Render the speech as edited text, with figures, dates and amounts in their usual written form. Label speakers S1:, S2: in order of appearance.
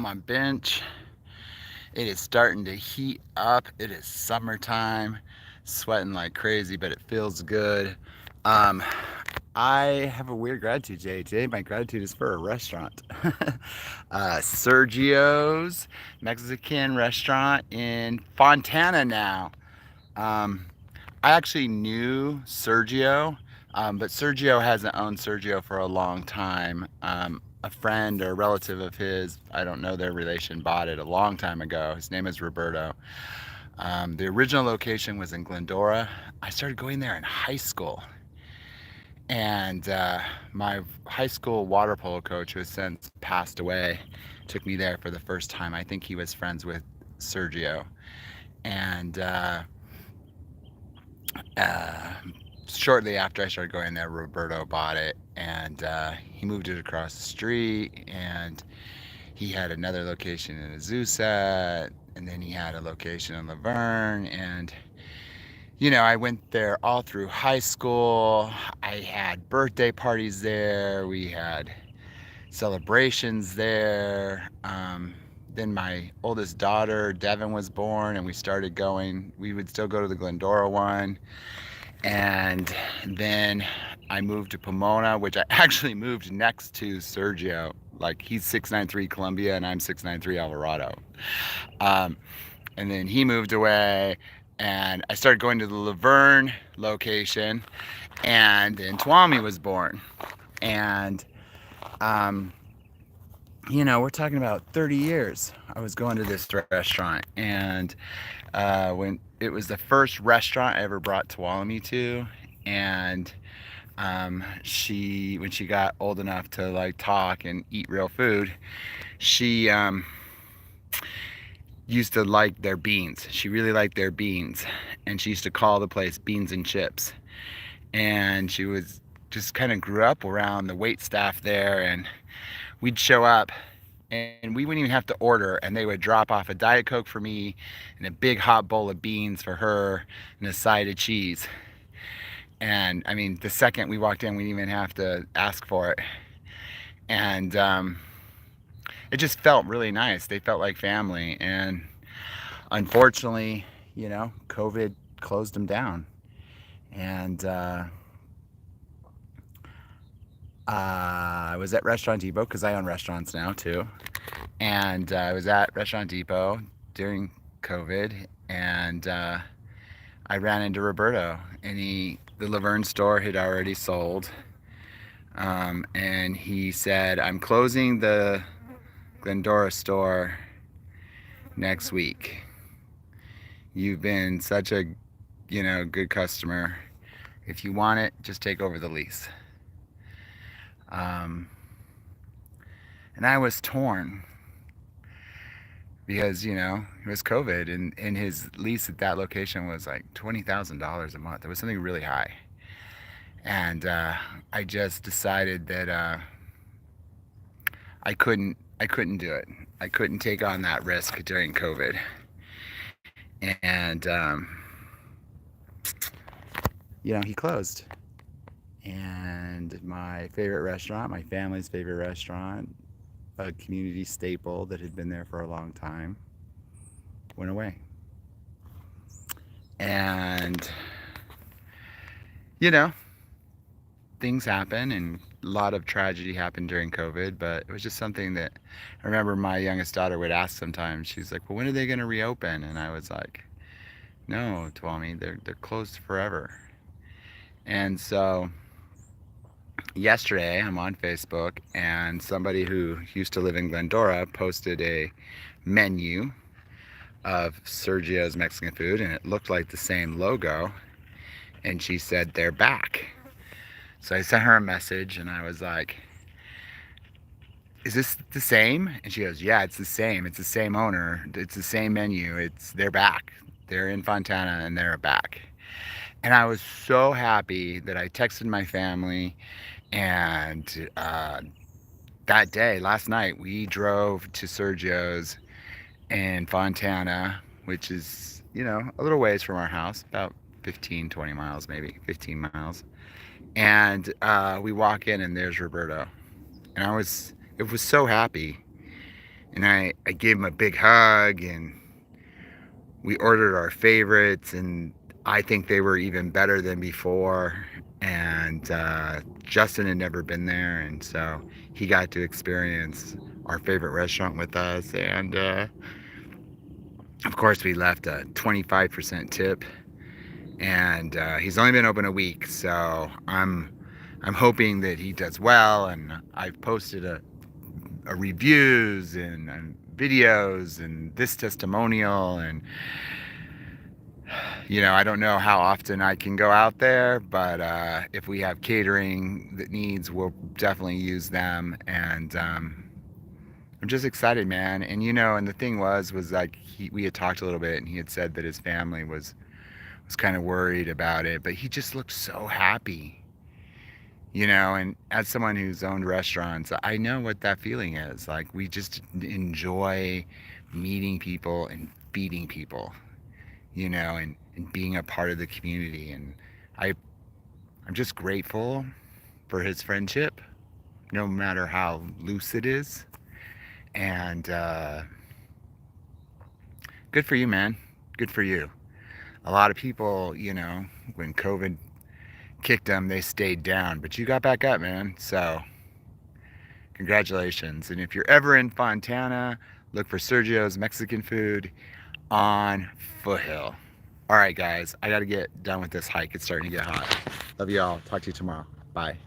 S1: my bench. It is starting to heat up. It is summertime. Sweating like crazy, but it feels good. Um, I have a weird gratitude, JJ. My gratitude is for a restaurant. Sergios Mexican restaurant in Fontana now. Um, I actually knew Sergio, but Sergio hasn't owned Sergio for a long time. A friend or relative of his, I don't know their relation, bought it a long time ago. His name is Roberto. The original location was in Glendora. I started going there in high school. And my high school water polo coach, who has since passed away, took me there for the first time. I think he was friends with Sergio. And uh, shortly after I started going there, Roberto bought it, and he moved it across the street. And he had another location in Azusa, and then he had a location in Laverne. And I went there all through high school. I had birthday parties there. We had celebrations there. Then my oldest daughter, Devin, was born, and we started going. We would still go to the Glendora one. And then I moved to Pomona, which I actually moved next to Sergio. Like, he's 693 Columbia, and I'm 693 Alvarado. Um, and then he moved away, and I started going to the Laverne location, and then Tuami was born. And we're talking about 30 years. I was going to this restaurant, and when it was the first restaurant I ever brought Tuolumne to, and when she got old enough to like talk and eat real food, she used to like their beans. She really liked their beans, and she used to call the place Beans and Chips. And she was just kind of grew up around the wait staff there, and we'd show up and we wouldn't even have to order, and they would drop off a Diet Coke for me and a big hot bowl of beans for her and a side of cheese. And I mean, the second we walked in, we didn't even have to ask for it. And it just felt really nice. They felt like family. And unfortunately, COVID closed them down. And I was at Restaurant Depot because I own restaurants now too. And I was at Restaurant Depot during COVID, and I ran into Roberto, and the Laverne store had already sold. And he said, "I'm closing the Glendora store next week. You've been such a, good customer. If you want it, just take over the lease." And I was torn because, it was COVID, and his lease at that location was like $20,000 a month. It was something really high. And I just decided that I couldn't do it. I couldn't take on that risk during COVID. And he closed. And my favorite restaurant, my family's favorite restaurant, a community staple that had been there for a long time, went away. And things happen, and a lot of tragedy happened during COVID, but it was just something that I remember my youngest daughter would ask sometimes. She's like, "Well, when are they going to reopen?" And I was like, "No, Tuolumne, they're closed forever." And so yesterday I'm on Facebook, and somebody who used to live in Glendora posted a menu of Sergio's Mexican food, and it looked like the same logo, and she said they're back. So I sent her a message, and I was like, "Is this the same?" And she goes, "Yeah, it's the same. It's the same owner. It's the same menu. They're back. They're in Fontana, and they're back." And I was so happy that I texted my family. And that day, last night, we drove to Sergio's in Fontana, which is, a little ways from our house, about 15, 20 miles, maybe 15 miles. And we walk in, and there's Roberto. And it was so happy. And I gave him a big hug, and we ordered our favorites, and I think they were even better than before. And Justin had never been there, and so he got to experience our favorite restaurant with us. And of course, we left a 25% tip. And he's only been open a week, so I'm hoping that he does well. And I've posted a reviews and videos and this testimonial, and I don't know how often I can go out there, but if we have catering that needs, we'll definitely use them. And I'm just excited, man. And and the thing was like we had talked a little bit, and he had said that his family was kind of worried about it, but he just looked so happy. And as someone who's owned restaurants, I know what that feeling is. Like, we just enjoy meeting people and feeding people, and being a part of the community. And I'm just grateful for his friendship, no matter how loose it is. And good for you, man. Good for you. A lot of people, when COVID kicked them, they stayed down, but you got back up, man. So congratulations. And if you're ever in Fontana, look for Sergios Mexican food on Foothill. All right, guys, I got to get done with this hike. It's starting to get hot. Love you all. Talk to you tomorrow. Bye.